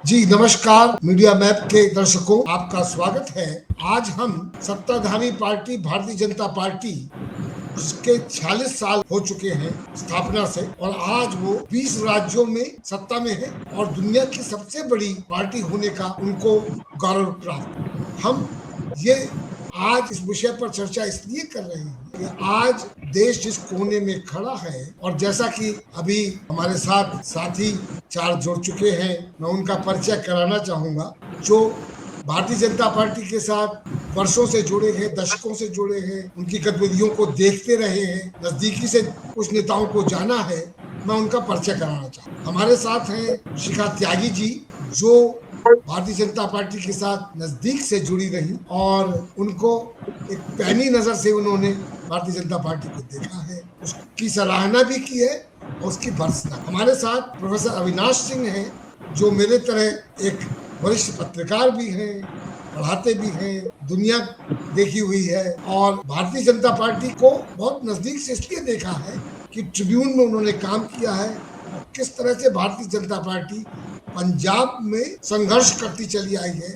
जी नमस्कार media map के दर्शकों, आपका स्वागत है। आज हम सत्ताधारी पार्टी भारतीय जनता पार्टी, उसके 46 साल हो चुके हैं स्थापना से, और आज वो 20 राज्यों में सत्ता में है और दुनिया की सबसे बड़ी पार्टी होने का उनको गौरव प्राप्त। हम ये आज इस विषय पर चर्चा इसलिए कर रहे हैं कि आज देश जिस कोने में खड़ा है, और जैसा कि अभी हमारे साथ साथी चार जुड़ चुके हैं, मैं उनका परिचय कराना चाहूंगा, जो भारतीय जनता पार्टी के साथ वर्षों से जुड़े हैं, दशकों से जुड़े हैं, उनकी गतिविधियों को देखते रहे हैं, नजदीकी से कुछ नेताओं को जाना है। मैं उनका परिचय कराना चाहूँ। हमारे साथ हैं शिखा त्यागी जी, जो भारतीय जनता पार्टी के साथ नजदीक से जुड़ी रही और उनको एक पैनी नजर से उन्होंने भारतीय जनता पार्टी को देखा है, उसकी सराहना भी की है और उसकी भर्त्सना। हमारे साथ प्रोफेसर अविनाश सिंह हैं, जो मेरे तरह एक वरिष्ठ पत्रकार भी हैं, पढ़ाते भी हैं, दुनिया देखी हुई है और भारतीय जनता पार्टी को बहुत नजदीक से इसलिए देखा है कि ट्रिब्यून में उन्होंने काम किया है और किस तरह से भारतीय जनता पार्टी पंजाब में संघर्ष करती चली आई है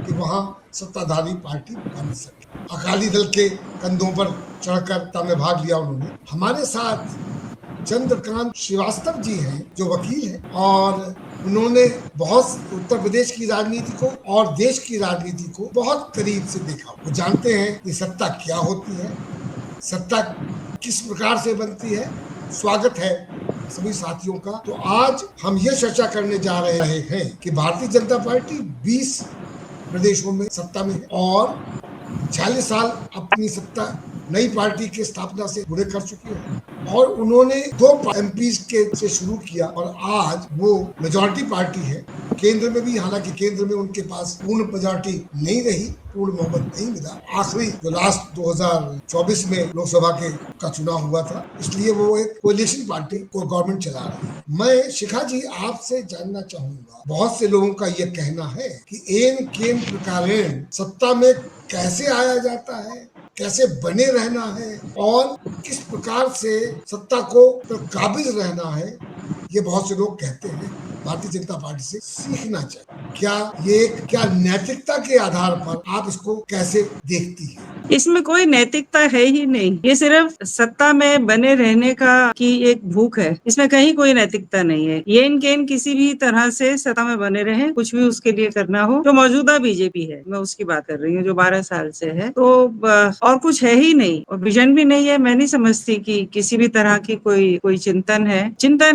कि वहां सत्ताधारी पार्टी बन सके। अकाली दल के कंधों पर चढ़कर सत्ता में भाग लिया उन्होंने। हमारे साथ चंद्रकांत श्रीवास्तव जी हैं, जो वकील हैं और उन्होंने बहुत उत्तर प्रदेश की राजनीति को और देश की राजनीति को बहुत करीब से देखा। वो जानते हैं कि सत्ता क्या होती है, सत्ता किस प्रकार से बनती है। स्वागत है सभी साथियों का। तो आज हम ये चर्चा करने जा रहे हैं कि भारतीय जनता पार्टी 20 प्रदेशों में सत्ता में है और 46 साल अपनी सत्ता नई पार्टी की स्थापना से पूरे कर चुकी है, और उन्होंने 2 एमपीज के से शुरू किया और आज वो मेजॉरिटी पार्टी है केंद्र में भी। हालांकि केंद्र में उनके पास पूर्ण मेजॉरिटी नहीं रही, पूर्ण बहुमत नहीं मिला। आखिरी जो लास्ट 2024 में लोकसभा का चुनाव हुआ था, इसलिए वो एक कोलिशन पार्टी को गवर्नमेंट चला रही है। मैं शिखा जी आपसे जानना चाहूंगा, बहुत से लोगों का ये कहना है कि एन केन प्रकारेण सत्ता में कैसे आया जाता है, कैसे बने रहना है और किस प्रकार से सत्ता को काबिज रहना है, ये बहुत से लोग कहते हैं भारतीय जनता पार्टी से सीखना चाहिए। क्या नैतिकता के आधार पर आप इसको कैसे देखती हैं? इसमें कोई नैतिकता है ही नहीं, ये सिर्फ सत्ता में बने रहने की एक भूख है। इसमें कहीं कोई नैतिकता नहीं है। ये इनकेन किसी भी तरह से सत्ता में बने रहे, कुछ भी उसके लिए करना हो। जो मौजूदा बीजेपी है, मैं उसकी बात कर रही हूँ, जो 12 साल से है, तो और कुछ है ही नहीं और विजन भी नहीं है। मैं नहीं समझती कि किसी भी तरह की कोई चिंतन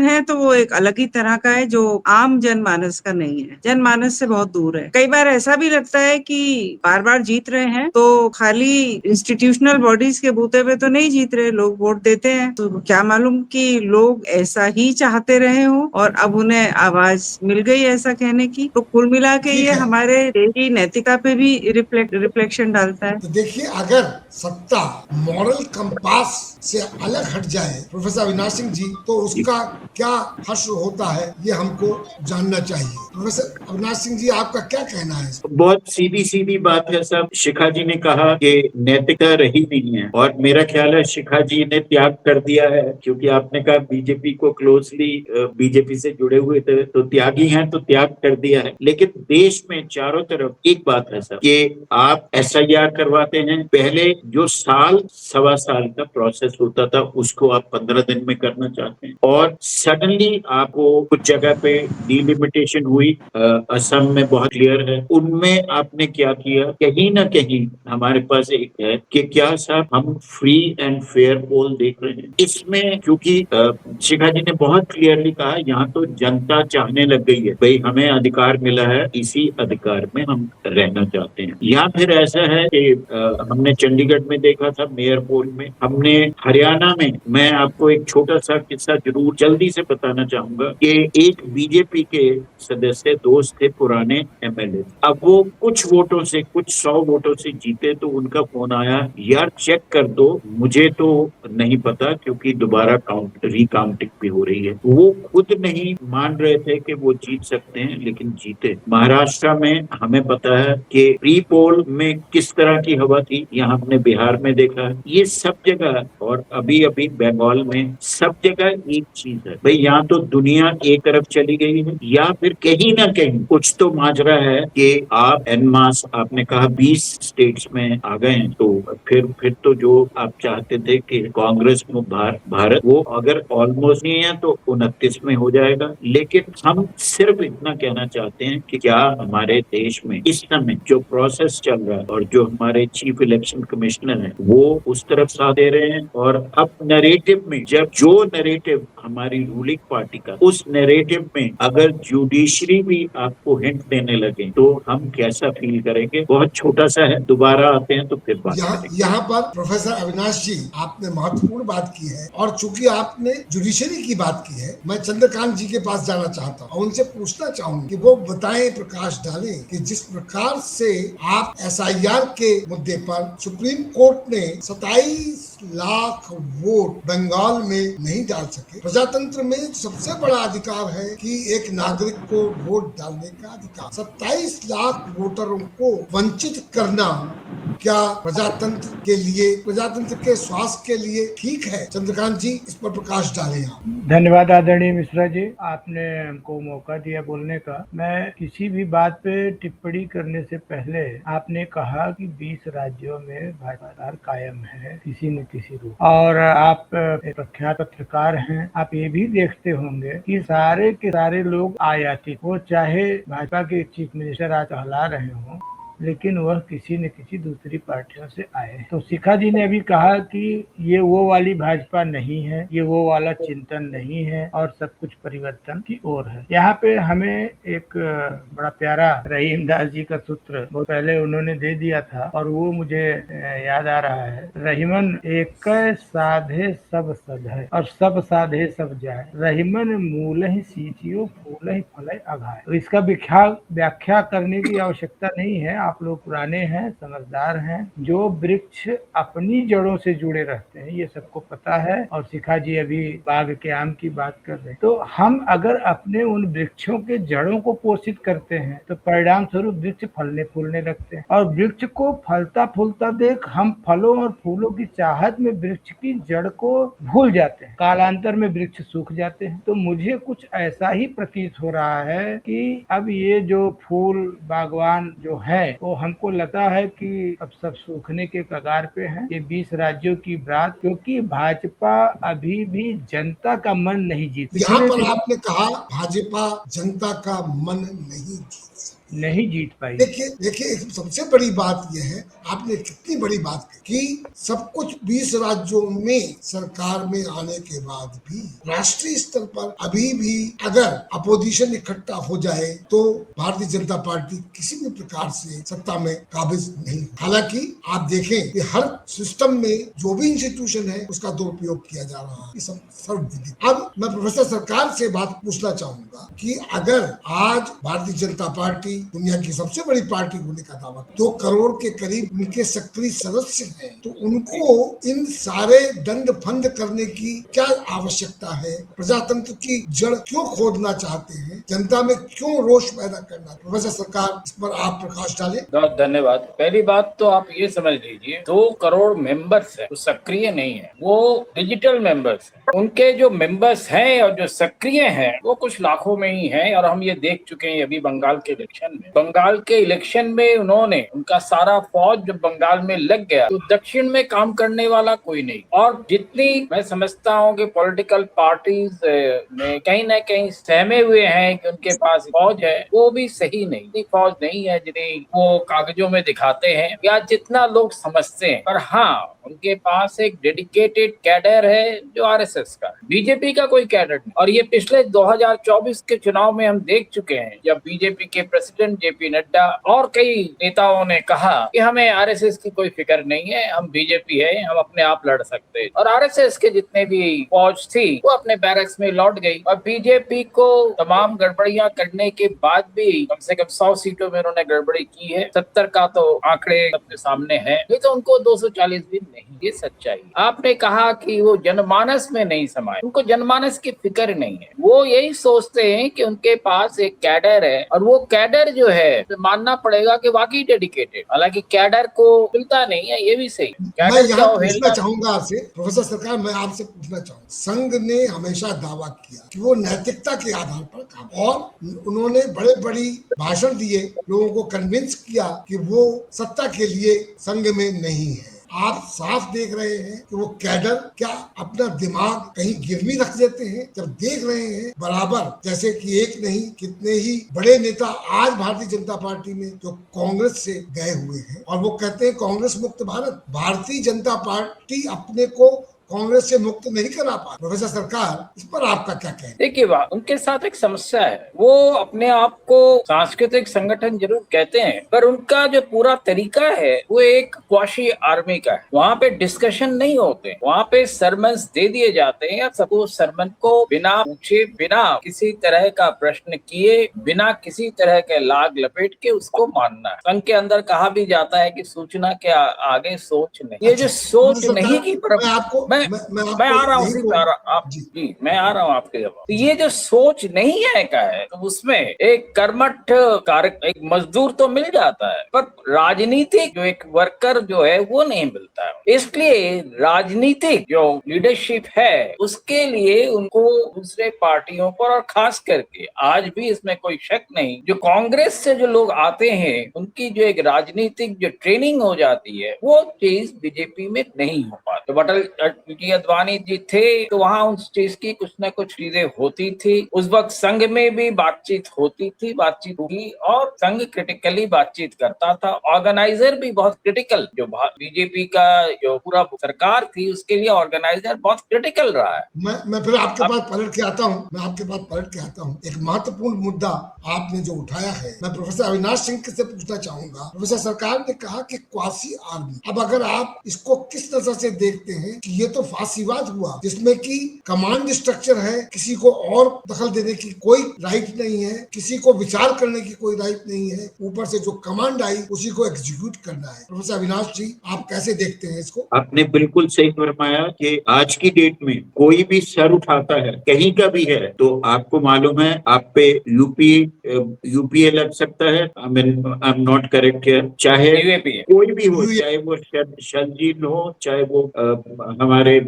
है तो वो एक अलग ही तरह का है, जो आम जनमानस का नहीं है, जनमानस से बहुत दूर है। कई बार ऐसा भी लगता है कि बार बार जीत रहे हैं तो खाली इंस्टीट्यूशनल बॉडीज के बूते पे तो नहीं जीत रहे, लोग वोट देते हैं, तो क्या मालूम कि लोग ऐसा ही चाहते रहे हो और अब उन्हें आवाज मिल गई ऐसा कहने की। तो कुल मिला के ये हमारे देश की नैतिकता पे भी रिफ्लेक्शन डालता है। तो देखिए, अगर सत्ता मॉरल कंपास से अलग हट जाए प्रोफेसर अविनाश सिंह जी, तो उसका क्या हर्ष होता है, ये हमको जानना चाहिए। प्रोफेसर अविनाश सिंह जी, आपका क्या कहना है? बहुत सीधी बात है सब। शिखा जी ने कहा कि नैतिकता रही नहीं है, और मेरा ख्याल है शिखा जी ने त्याग कर दिया है, क्योंकि आपने कहा बीजेपी को क्लोजली बीजेपी से जुड़े हुए थे, तो त्यागी हैं तो त्याग कर दिया है। लेकिन देश में चारों तरफ एक बात है सर कि आप SIR करवाते हैं, पहले जो सवा साल का प्रोसेस होता था उसको आप 15 दिन में करना चाहते हैं, और सडनली आपको कुछ जगह पे डिलिमिटेशन हुई। असम में बहुत क्लियर है। उनमें आपने क्या किया, कहीं ना कहीं हमारे पास एक है कि क्या साहब हम फ्री एंड फेयर पोल देख रहे हैं इसमें, क्योंकि शिखा जी ने बहुत क्लियरली कहा यहाँ तो जनता चाहने लग गई है, भाई हमें अधिकार मिला है, इसी अधिकार में हम रहना चाहते हैं। या फिर ऐसा है कि हमने चंडीगढ़ में देखा था मेयर पोल में, हमने हरियाणा में, मैं आपको एक छोटा सा किस्सा जरूर जल्दी से बताना चाहूंगा कि एक बीजेपी के सदस्य दोस्त थे पुराने MLA, अब वो कुछ 100 वोटों से जीते तो उनका फोन आया, यार चेक कर दो, मुझे तो नहीं पता क्योंकि दोबारा रिकाउंटिंग भी हो रही है। वो खुद नहीं मान रहे थे कि वो जीत सकते हैं, लेकिन जीते। महाराष्ट्र में हमें पता है कि प्री पोल में किस तरह की हवा थी, यहाँ हमने बिहार में देखा है, ये सब जगह, और अभी अभी बंगाल में, सब जगह एक चीज है भाई, यहाँ तो दुनिया एक तरफ चली गई है, या फिर कहीं ना कहीं कुछ तो माजरा है कि आप एनमास, आपने कहा 20 स्टेट्स में आ गए हैं, तो फिर तो जो आप चाहते थे कि कांग्रेस में भारत, वो अगर ऑलमोस्ट नहीं है तो 29 में हो जाएगा। लेकिन हम सिर्फ इतना कहना चाहते हैं कि क्या हमारे देश में इस समय जो प्रोसेस चल रहा है और जो हमारे चीफ इलेक्शन कमिश्नर हैं वो उस तरफ साथ दे रहे हैं, और अब नैरेटिव में, जब जो नैरेटिव हमारी रूलिंग पार्टी का, उस नैरेटिव में अगर जुडिशरी भी आपको हिंट देने लगे तो हम कैसा फील करेंगे। बहुत छोटा सा है, दोबारा आते हैं तो फिर बात करेंगे। यहाँ पर प्रोफेसर अविनाश जी, आपने महत्वपूर्ण बात की है, और चूंकि आपने जुडिशरी की बात की है, मैं चंद्रकांत जी के पास जाना चाहता हूँ और उनसे पूछना चाहूंगा कि वो बताएं, प्रकाश डालें कि जिस प्रकार से आप SIR के मुद्दे पर सुप्रीम कोर्ट ने 27 लाख वोट बंगाल में नहीं डाल सके। प्रजातंत्र में सबसे बड़ा अधिकार है कि एक नागरिक को वोट डालने का अधिकार, 27 लाख वोटरों को वंचित करना क्या प्रजातंत्र के लिए, प्रजातंत्र के स्वास्थ्य के लिए ठीक है? चंद्रकांत जी, इस पर प्रकाश डालें आप। धन्यवाद आदरणीय मिश्रा जी, आपने हमको मौका दिया बोलने का। मैं किसी भी बात पे टिप्पणी करने से पहले, आपने कहा कि 20 राज्यों में भाजपा कायम है किसी न किसी रूप, और आप एक प्रख्यात पत्रकार हैं, आप ये भी देखते होंगे कि सारे के सारे लोग आयातित, वो चाहे भाजपा के चीफ मिनिस्टर आज कहला रहे हों, लेकिन वह किसी न किसी दूसरी पार्टियों से आए। तो शिखा जी ने अभी कहा कि ये वो वाली भाजपा नहीं है, ये वो वाला चिंतन नहीं है, और सब कुछ परिवर्तन की ओर है। यहाँ पे हमें एक बड़ा प्यारा रहीम दास जी का सूत्र बहुत पहले उन्होंने दे दिया था, और वो मुझे याद आ रहा है, रहीमन एक साधे सब सधे और सब साधे सब जाए, रहीमन मूल ही सींचियो फूल ही फल अघाए। तो इसका व्याख्या करने की आवश्यकता नहीं है, आप लोग पुराने हैं, समझदार हैं। जो वृक्ष अपनी जड़ों से जुड़े रहते हैं ये सबको पता है, और शिखा जी अभी बाग के आम की बात कर रहे हैं। तो हम अगर अपने उन वृक्षों के जड़ों को पोषित करते हैं तो परिणाम स्वरूप वृक्ष फलने फूलने लगते हैं, और वृक्ष को फलता फूलता देख हम फलों और फूलों की चाहत में वृक्ष की जड़ को भूल जाते हैं, कालांतर में वृक्ष सूख जाते हैं। तो मुझे कुछ ऐसा ही प्रतीत हो रहा है कि अब ये जो फूल बागवान जो है वो हमको लगता है कि अब सब सूखने के कगार पे हैं। ये 20 राज्यों की बात, क्योंकि भाजपा अभी भी जनता का मन नहीं जीत। यहाँ पर आपने कहा भाजपा जनता का मन नहीं जीत पाई। देखिए सबसे बड़ी बात यह है, आपने कितनी बड़ी बात की कि सब कुछ 20 राज्यों में सरकार में आने के बाद भी राष्ट्रीय स्तर पर अभी भी अगर अपोजिशन इकट्ठा हो जाए तो भारतीय जनता पार्टी किसी भी प्रकार से सत्ता में काबिज नहीं। हालांकि आप देखें कि हर सिस्टम में जो भी इंस्टीट्यूशन है उसका दुरुपयोग किया जा रहा है, ये सब सर्वविदित। अब मैं प्रोफेसर सरकार से बात पूछना चाहूंगा कि अगर आज भारतीय जनता पार्टी दुनिया की सबसे बड़ी पार्टी होने का दावा, 2 करोड़ के करीब उनके सक्रिय सदस्य हैं, तो उनको इन सारे दंड फंद करने की क्या आवश्यकता है? प्रजातंत्र की जड़ क्यों खोदना चाहते हैं? जनता में क्यों रोष पैदा करना? प्रोफेसर सरकार, इस पर आप प्रकाश डालें। बहुत धन्यवाद। पहली बात तो आप ये समझ लीजिए 2 करोड़ मेंबर्स है, तो सक्रिय नहीं है, वो डिजिटल मेंबर्स है। उनके जो मेंबर्स हैं और जो सक्रिय हैं वो कुछ लाखों में ही हैं, और हम ये देख चुके हैं अभी बंगाल के इलेक्शन में उन्होंने उनका सारा फौज जब बंगाल में लग गया तो दक्षिण में काम करने वाला कोई नहीं। और जितनी मैं समझता हूँ कि पॉलिटिकल पार्टीज में कहीं ना कहीं सहमे हुए हैं कि उनके पास फौज है, वो भी सही नहीं, इतनी फौज नहीं है जितनी वो कागजों में दिखाते हैं या जितना लोग समझते हैं। पर हाँ, उनके पास एक डेडिकेटेड कैडर है जो आरएसएस का, बीजेपी का कोई कैडर नहीं। और ये पिछले 2024 के चुनाव में हम देख चुके हैं, जब बीजेपी के प्रेसिडेंट प्रेसिडेंट जेपी नड्डा और कई नेताओं ने कहा कि हमें आरएसएस की कोई फिक्र नहीं है, हम बीजेपी है, हम अपने आप लड़ सकते हैं। और आरएसएस के जितने भी फौज थी वो अपने बैरक्स में लौट गई और बीजेपी को तमाम गड़बड़ियां करने के बाद भी कम से कम 100 सीटों में उन्होंने गड़बड़ी की है। 70 का तो आंकड़े अपने सामने है, नहीं तो उनको 240 भी नहीं। ये सच्चाई। आपने कहा कि वो जनमानस में नहीं समाये, उनको जनमानस की फिक्र नहीं है। वो यही सोचते हैं कि उनके पास एक कैडर है और वो कैडर जो है तो मानना पड़ेगा कि वाकई डेडिकेटेड, हालांकि कैडर को मिलता नहीं है, ये भी सही। मैं कैडर यहाँ क्या पूछना चाहूंगा आपसे प्रोफेसर सरकार, मैं आपसे पूछना चाहूंगा, संघ ने हमेशा दावा किया कि वो नैतिकता के आधार पर काम, और उन्होंने बड़े बड़ी भाषण दिए, लोगों को कन्विंस किया कि वो सत्ता के लिए संघ में नहीं है। आप साफ देख रहे हैं कि वो कैडर क्या अपना दिमाग कहीं गिरवी रख देते हैं जब देख रहे हैं बराबर, जैसे कि एक नहीं कितने ही बड़े नेता आज भारतीय जनता पार्टी में जो कांग्रेस से गए हुए हैं और वो कहते हैं कांग्रेस मुक्त भारत। भारतीय जनता पार्टी अपने को कांग्रेस से मुक्त नहीं करा पा। प्रोफेसर सरकार, इस पर आपका क्या कहना? देखिए, उनके साथ एक समस्या है, वो अपने आप को सांस्कृतिक संगठन जरूर कहते हैं पर उनका जो पूरा तरीका है वो एक क्वाशी आर्मी का है। वहाँ पे डिस्कशन नहीं होते, वहाँ पे सरमन्स दे दिए जाते हैं। सबको सरमन को बिना पूछे, बिना किसी तरह का प्रश्न किए, बिना किसी तरह के लाग लपेट के उसको मानना है। संघ के अंदर कहा भी जाता है कि सूचना के आगे सोच नहीं। ये जो सोच नहीं की तरफ मैं आ रहा हूँ, मैं आ रहा हूँ आपके जवाब। तो ये जो सोच नहीं है का है तो उसमें एक कर्मठ एक मजदूर तो मिल जाता है पर राजनीतिक जो एक वर्कर जो है वो नहीं मिलता है। इसलिए राजनीतिक जो लीडरशिप है उसके लिए उनको दूसरे पार्टियों पर, और खास करके आज भी इसमें कोई शक नहीं, जो कांग्रेस से जो लोग आते हैं उनकी जो एक राजनीतिक जो ट्रेनिंग हो जाती है वो चीज बीजेपी में नहीं हो पाती। तो पीटी अडवाणी जी थे तो वहां उस चीज की कुछ न कुछ चीजें होती थी। उस वक्त संघ में भी बातचीत होती थी, बातचीत हुई और संघ क्रिटिकली बातचीत करता था। ऑर्गेनाइजर भी बहुत क्रिटिकल, जो बीजेपी का जो पूरा सरकार थी उसके लिए ऑर्गेनाइजर बहुत क्रिटिकल रहा है। मैं फिर आपके पास पलट के आता हूँ। एक महत्वपूर्ण मुद्दा आपने जो उठाया है, मैं प्रोफेसर अविनाश सिंह से पूछना चाहूंगा। प्रोफेसर सरकार ने कहा कि क्वासी आर्मी, अब अगर आप इसको किस नजर से देखते हैं कि ये तो फांसीवाद हुआ जिसमें कि कमांड स्ट्रक्चर है, किसी को और दखल देने की कोई राइट नहीं है, किसी को विचार करने की कोई राइट नहीं है, ऊपर से जो कमांड आई उसी को एग्जीक्यूट करना है। प्रोफेसर अविनाश जी, आप कैसे देखते हैं इसको? आपने बिल्कुल सही फरमाया कि आज की डेट में कोई भी सर उठाता है कहीं का भी है तो आपको मालूम है आप पे यूपीए लग सकता है। I am not correct here, चाहे कोई भी हो, चाहे वो शर्जील हो, चाहे वो हमारे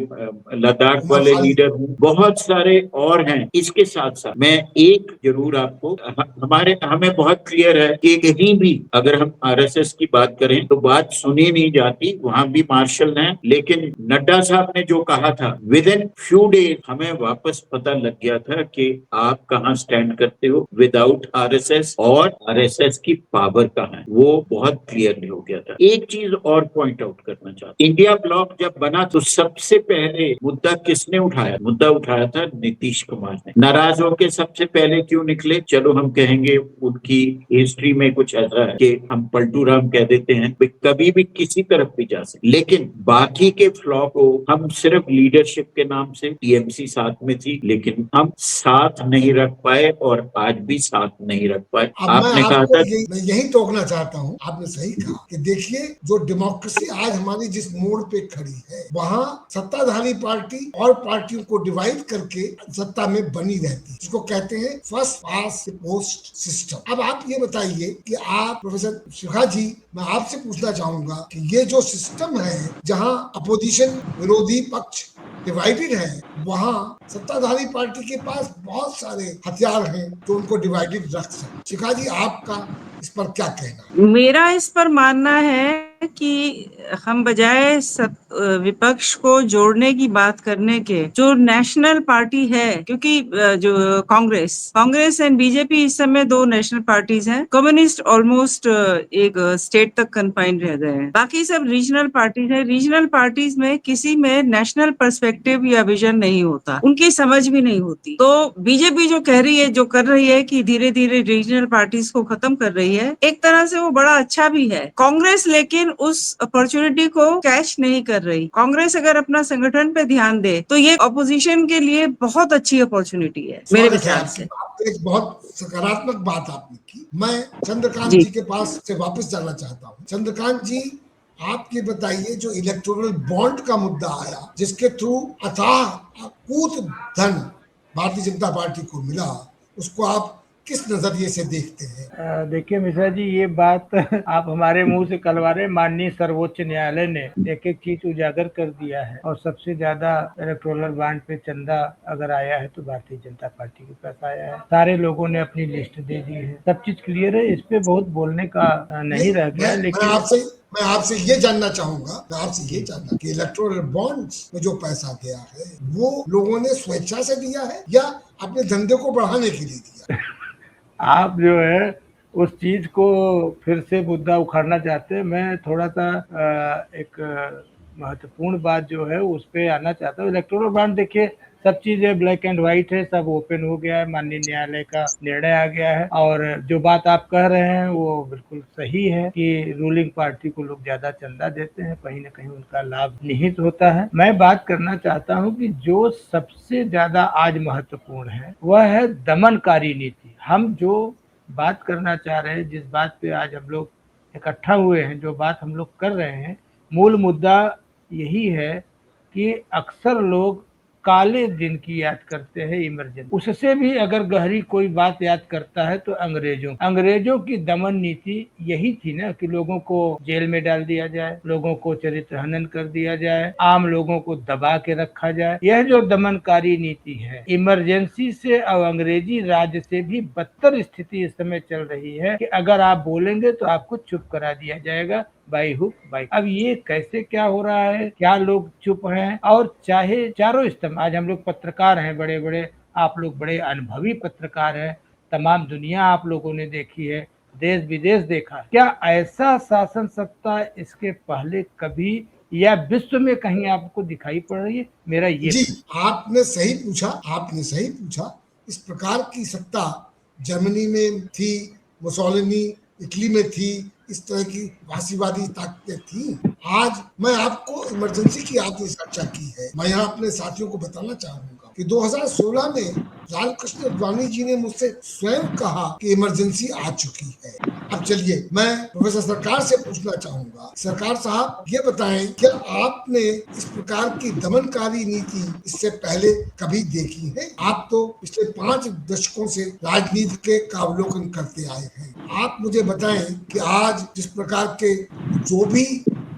लद्दाख वाले लीडर हूँ, बहुत सारे और हैं। इसके साथ साथ मैं एक जरूर आपको हमें बहुत क्लियर है कि कहीं भी अगर हम आरएसएस की बात करें तो बात सुनी नहीं जाती, वहां भी मार्शल हैं। लेकिन नड्डा साहब ने जो कहा था विद इन फ्यू डेज हमें वापस पता लग गया था कि आप कहाँ स्टैंड करते हो विदाउट आरएसएस और आरएसएस की पावर कहाँ है, वो बहुत क्लियरली हो गया था। एक चीज और पॉइंट आउट करना चाहता, इंडिया ब्लॉक जब बना तो सबसे पहले मुद्दा किसने उठाया? मुद्दा उठाया था नीतीश कुमार ने। नाराज होकर सबसे पहले क्यों निकले? चलो हम कहेंगे उनकी हिस्ट्री में कुछ ऐसा है कि हम पलटू राम कह देते हैं, कभी भी किसी तरफ भी जा सकते, लेकिन बाकी के फ्लॉ को हम सिर्फ लीडरशिप के नाम से, टीएमसी साथ में थी लेकिन हम साथ नहीं रख पाए और आज भी साथ नहीं रख पाए। आपने कहा था, मैं यही टोकना चाहता हूँ, आपने सही कहा कि देखिए जो डेमोक्रेसी आज हमारी जिस मोड़ पे खड़ी है वहाँ सत्ताधारी पार्टी और पार्टियों को डिवाइड करके सत्ता में बनी रहती है, जिसको कहते हैं फर्स्ट पास्ट पोस्ट सिस्टम। अब आप ये बताइए कि आप प्रोफेसर शिखा जी, मैं आपसे पूछना चाहूंगा कि ये जो सिस्टम है जहाँ अपोजिशन विरोधी पक्ष डिवाइडेड है, वहाँ सत्ताधारी पार्टी के पास बहुत सारे हथियार हैं जो उनको डिवाइडेड रख सकते। शिखा जी, आपका इस पर क्या कहना? मेरा इस पर मानना है कि हम बजाय विपक्ष को जोड़ने की बात करने के जो नेशनल पार्टी है, क्योंकि जो कांग्रेस एंड बीजेपी इस समय दो नेशनल पार्टीज हैं। कम्युनिस्ट ऑलमोस्ट एक स्टेट तक कन्फाइंड रह गए हैं, बाकी सब रीजनल पार्टीज हैं। रीजनल पार्टीज में किसी में नेशनल पर्सपेक्टिव या विजन नहीं होता, उनकी समझ भी नहीं होती। तो बीजेपी जो कह रही है, जो कर रही है कि धीरे धीरे रीजनल पार्टीज को खत्म कर रही है, एक तरह से वो बड़ा अच्छा भी है। कांग्रेस लेकिन उस अपॉर्चुनिटी को कैच नहीं कर रही। कांग्रेस अगर अपना संगठन पे ध्यान दे तो ये ऑपोजिशन के लिए बहुत अच्छी अपॉर्चुनिटी है मेरे विचार से। एक बहुत सकारात्मक बात आपने की। मैं चंद्रकांत जी के पास से वापस जाना चाहता हूँ। चंद्रकांत जी, आप ये बताइए, जो इलेक्टोरल बॉन्ड का मुद्दा आया, जिसके थ्रू अथाह कूट धन भारतीय जनता पार्टी को मिला, उसको आप किस नजरिए से देखते हैं? देखिए मिश्रा जी, ये बात आप हमारे मुंह से कलवा रहे। माननीय सर्वोच्च न्यायालय ने एक एक चीज उजागर कर दिया है, और सबसे ज्यादा इलेक्टोरल बॉन्ड पे चंदा अगर आया है तो भारतीय जनता पार्टी के पास आया है। सारे लोगों ने अपनी लिस्ट दे दी है, सब चीज क्लियर है। इस पे बहुत बोलने का नहीं रह गया। लेकिन मैं आपसे ये जानना चाहूंगा कि इलेक्टोरल बॉन्ड्स में जो पैसा गया है वो लोगों ने स्वेच्छा से दिया है या अपने धंधे को बढ़ाने के लिए दिया? आप जो है उस चीज को फिर से मुद्दा उखाड़ना चाहते हैं। मैं थोड़ा सा एक महत्वपूर्ण बात जो है उस पे आना चाहता हूँ। इलेक्टोरल बॉन्ड देखिए, सब चीजें ब्लैक एंड व्हाइट है, सब ओपन हो गया है, माननीय न्यायालय का निर्णय आ गया है। और जो बात आप कह रहे हैं वो बिल्कुल सही है कि रूलिंग पार्टी को लोग ज्यादा चंदा देते हैं, कहीं ना कहीं उनका लाभ निहित होता है। मैं बात करना चाहता हूं कि जो सबसे ज्यादा आज महत्वपूर्ण है वह है दमनकारी नीति। हम जो बात करना चाह रहे हैं, जिस बात पे आज हम लोग इकट्ठा हुए हैं, जो बात हम लोग कर रहे हैं, मूल मुद्दा यही है कि अक्सर लोग काले दिन की याद करते हैं, इमरजेंसी। उससे भी अगर गहरी कोई बात याद करता है तो अंग्रेजों की दमन नीति यही थी ना, कि लोगों को जेल में डाल दिया जाए, लोगों को चरित्र हनन कर दिया जाए, आम लोगों को दबा के रखा जाए। यह जो दमनकारी नीति है, इमरजेंसी से और अंग्रेजी राज से भी बदतर स्थिति इस समय चल रही है कि अगर आप बोलेंगे तो आपको चुप करा दिया जाएगा, बाई हुक बाई। अब ये कैसे क्या हो रहा है, क्या लोग चुप हैं? और चाहे चारों स्तंभ, आज हम लोग पत्रकार हैं बड़े बड़े, आप लोग बड़े अनुभवी पत्रकार हैं, तमाम दुनिया आप लोगों ने देखी है, देश विदेश देखा। क्या ऐसा शासन सत्ता इसके पहले कभी या विश्व में कहीं आपको दिखाई पड़ रही है? मेरा ये जी, आपने सही पूछा। इस प्रकार की सत्ता जर्मनी में थी, मुसोलिनी इटली में थी, इस तरह की फासीवादी ताकतें थी। आज मैं आपको इमरजेंसी की आपने चर्चा की है, मैं यहाँ अपने साथियों को बताना चाहूंगा कि 2016 में लालकृष्ण अडवाणी जी ने मुझसे स्वयं कहा कि इमरजेंसी आ चुकी है। अब चलिए, मैं प्रोफेसर सरकार से पूछना चाहूंगा, सरकार साहब ये बताएं, क्या आपने इस प्रकार की दमनकारी नीति इससे पहले कभी देखी है? आप तो पिछले 5 दशकों से राजनीति के अवलोकन करते आए हैं। आप मुझे बताएं कि आज जिस प्रकार के जो भी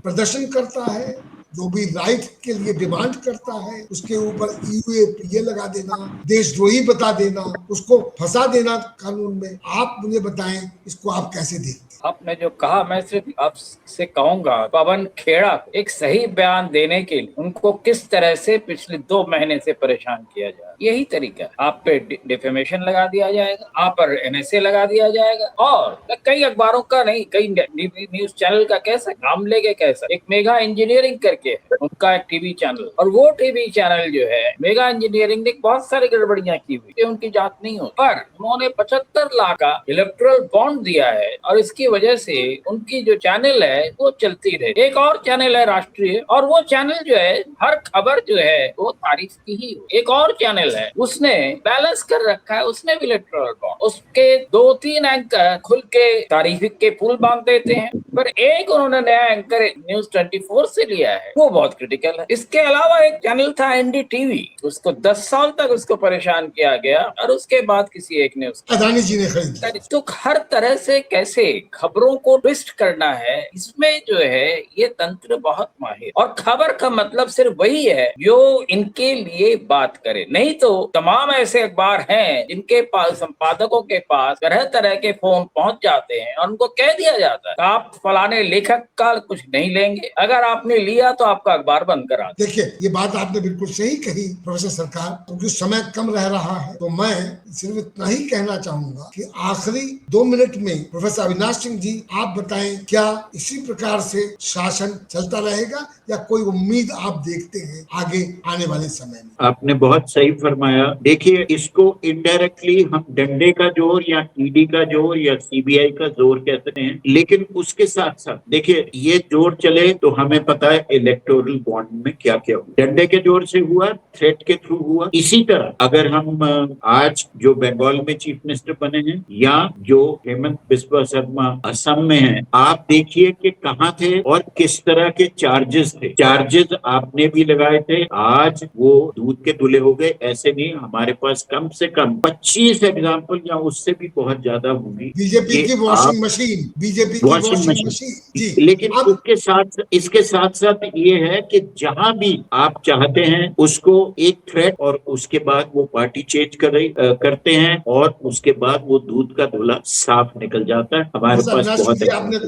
प्रदर्शन करता है, जो भी राइट के लिए डिमांड करता है, उसके ऊपर ईयूए लगा देना, देशद्रोही बता देना, उसको फंसा देना कानून में, आप मुझे बताएं इसको आप कैसे देखते हैं? आपने जो कहा, मैं सिर्फ आपसे कहूंगा, पवन खेड़ा एक सही बयान देने के लिए उनको किस तरह से पिछले 2 महीने से परेशान किया जाए, यही तरीका। आप पे डिफेमेशन लगा दिया जाएगा, आप पर एनएसए लगा दिया जाएगा, और कई अखबारों का नहीं, कई न्यूज चैनल का कैसा नाम लेके कैसा, एक मेगा इंजीनियरिंग करके उनका एक टीवी चैनल, और वो टीवी चैनल जो है मेगा इंजीनियरिंग ने बहुत सारी गड़बड़ियां की हुई, उनकी जांच नहीं हो, पर उन्होंने 75 लाख का इलेक्टोरल बॉन्ड दिया है, और इसकी वजह से उनकी जो चैनल है वो चलती रहे। एक और चैनल है राष्ट्रीय, और वो चैनल जो है हर खबर जो है वो तारीफ की ही हो। एक और चैनल है, उसने बैलेंस कर रखा है, उसने भी इलेक्टोरल बॉन्ड, उसके 2-3 एंकर खुल के तारीफ के पुल बांध देते हैं, पर एक उन्होंने नया एंकर न्यूज 24 से लिया है, वो बहुत क्रिटिकल है। इसके अलावा एक चैनल था एनडीटीवी, उसको 10 साल तक उसको परेशान किया गया, और उसके बाद किसी एक ने उसको अदानी जी ने खरीद लिया। तो हर तरह से कैसे खबरों को ट्विस्ट करना है, इसमें जो है ये तंत्र बहुत माहिर। और खबर का मतलब सिर्फ वही है जो इनके लिए बात करे, नहीं तो तमाम ऐसे अखबार हैं जिनके पास संपादकों के पास तरह तरह के फोन पहुंच जाते हैं और उनको कह दिया जाता है आप फलाने लेखक का कुछ नहीं लेंगे, अगर आपने लिया तो आपका अखबार बंद करा दे। देखिए, ये बात आपने बिल्कुल सही कही प्रोफेसर सरकार, क्योंकि समय कम रह रहा है तो मैं सिर्फ इतना ही कहना चाहूंगा कि आखिरी 2 मिनट में प्रोफेसर अविनाश सिंह जी आप बताएं, क्या इसी प्रकार से शासन चलता रहेगा या कोई उम्मीद आप देखते हैं आगे आने वाले समय में? आपने बहुत सही फरमाया। देखिए, इसको इनडायरेक्टली हम डंडे का जोर या ईडी का जोर या सीबीआई का जोर कह सकते हैं, लेकिन उसके साथ साथ देखिए ये जोर चले तो हमें पता है इलेक्टोरल बॉन्ड में क्या क्या हुआ। डंडे के जोर से हुआ, थ्रेट के थ्रू हुआ। इसी तरह अगर हम आज जो बंगाल में चीफ मिनिस्टर बने हैं या जो हेमंत बिस्वा शर्मा असम में हैं, आप देखिए कि कहाँ थे और किस तरह के चार्जेस थे। चार्जेस आपने भी लगाए थे, आज वो दूध के धुले हो गए। ऐसे नहीं, हमारे पास कम से कम 25 एग्जाम्पल या उससे भी बहुत ज्यादा होंगी। बीजेपी की वॉशिंग मशीन, बीजेपी की वॉशिंग मशीन जी। लेकिन उसके साथ इसके साथ साथ ये है कि जहां भी आप चाहते हैं उसको एक थ्रेट और उसके बाद वो पार्टी चेंज करते हैं और उसके बाद वो दूध का धुला साफ निकल जाता है। हमारे पास बहुत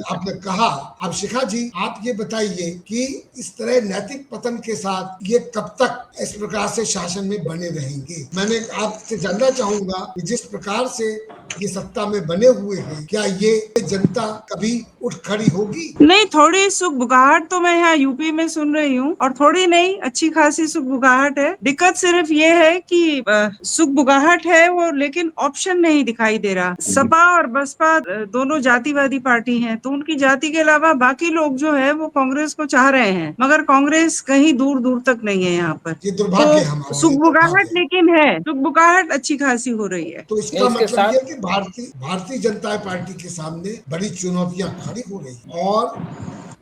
आपने कहा। अब शिखा जी आप ये बताइए कि इस तरह नैतिक पतन के साथ ये कब तक इस प्रकार से शासन में बने रहेंगे? मैंने आपसे जानना चाहूंगा कि जिस प्रकार से ये सत्ता में बने हुए हैं, क्या ये जनता कभी उठ खड़ी होगी? नहीं, थोड़ी सुगबुगाहट तो मैं यहाँ यूपी में सुन रही हूँ, और थोड़ी नहीं, अच्छी खासी सुगबुगाहट है। दिक्कत सिर्फ ये है कि सुगबुगाहट है वो, लेकिन ऑप्शन नहीं दिखाई दे रहा। सपा और बसपा दोनों जातिवादी पार्टी हैं, तो उनकी जाति के अलावा बाकी लोग जो है वो कांग्रेस को चाह रहे हैं, मगर कांग्रेस कहीं दूर दूर तक नहीं है यहाँ पर। ये दुर्भाग्य है हमारा। तो सुगबुगाहट लेकिन है, सुगबुगाहट अच्छी खासी हो रही है। तो इसका मतलब ये कि भारतीय जनता पार्टी के सामने बड़ी चुनौतियां खड़ी हो रही और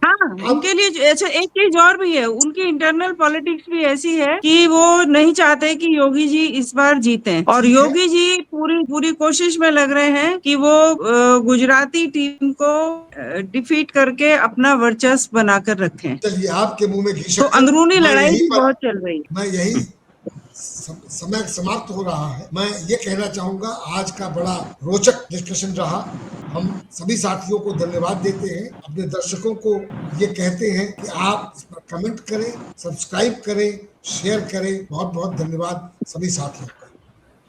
हाँ, उनके लिए अच्छा एक चीज और भी है, उनकी इंटरनल पॉलिटिक्स भी ऐसी है कि वो नहीं चाहते कि योगी जी इस बार जीतें, और योगी जी पूरी कोशिश में लग रहे हैं कि वो गुजराती टीम को डिफीट करके अपना वर्चस्व बनाकर रखें। चलिए, आपके मुंह में घी। तो अंदरूनी लड़ाई भी बहुत चल रही है। मैं यही समय समाप्त हो रहा है। मैं ये कहना चाहूंगा आज का बड़ा रोचक डिस्कशन रहा। हम सभी साथियों को धन्यवाद देते हैं, अपने दर्शकों को ये कहते हैं कि आप इस पर कमेंट करें, सब्सक्राइब करें, शेयर करें। बहुत बहुत धन्यवाद सभी साथियों का।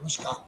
नमस्कार।